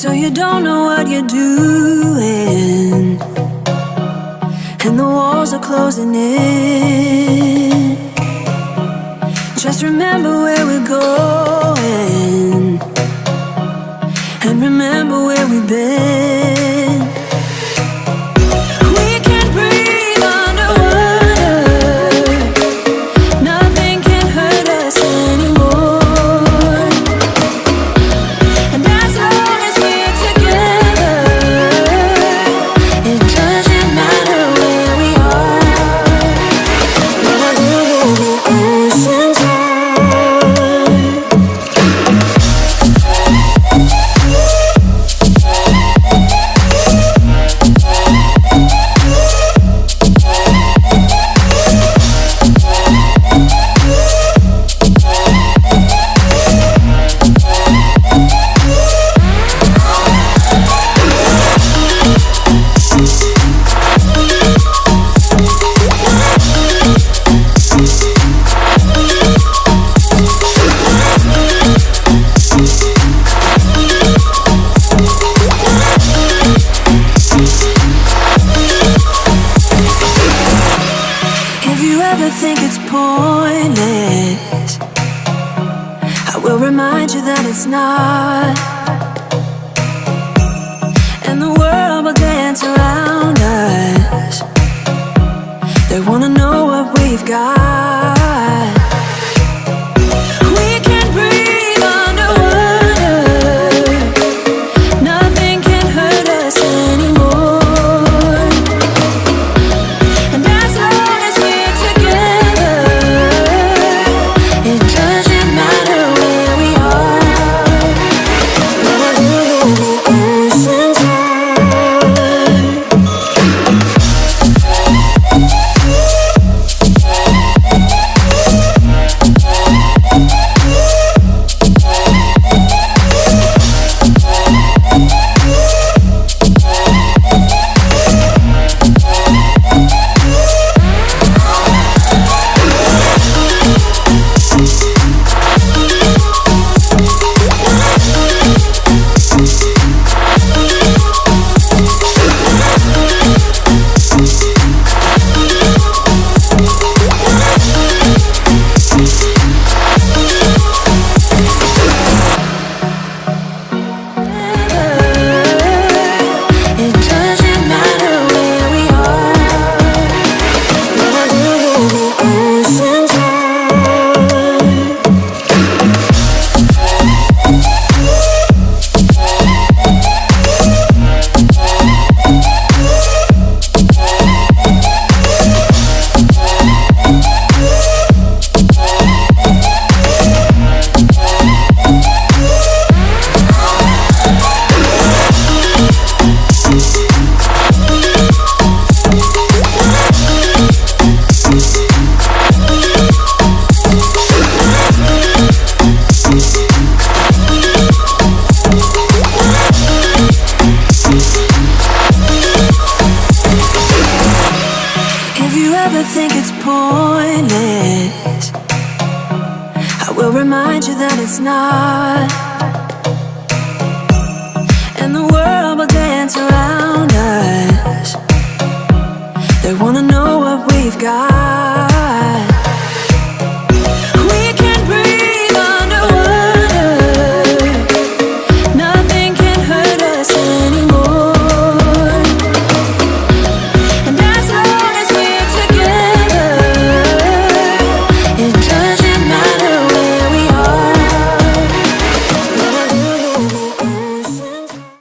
So you don't know what you're doing, and the walls are closing in. Just remember where we're going, and remember where we've been. We can't breathe underwater, nothing can hurt us anymore. And as long as we're together, it doesn't matter where we are. When I do the ocean's think it's pointless, I will remind you that it's not. And the world will dance around us, they wanna know what we've got. We can't breathe underwater, nothing can hurt us anymore. Think it's pointless, I will remind you that it's not. And the world will dance around us, they wanna know what we've got.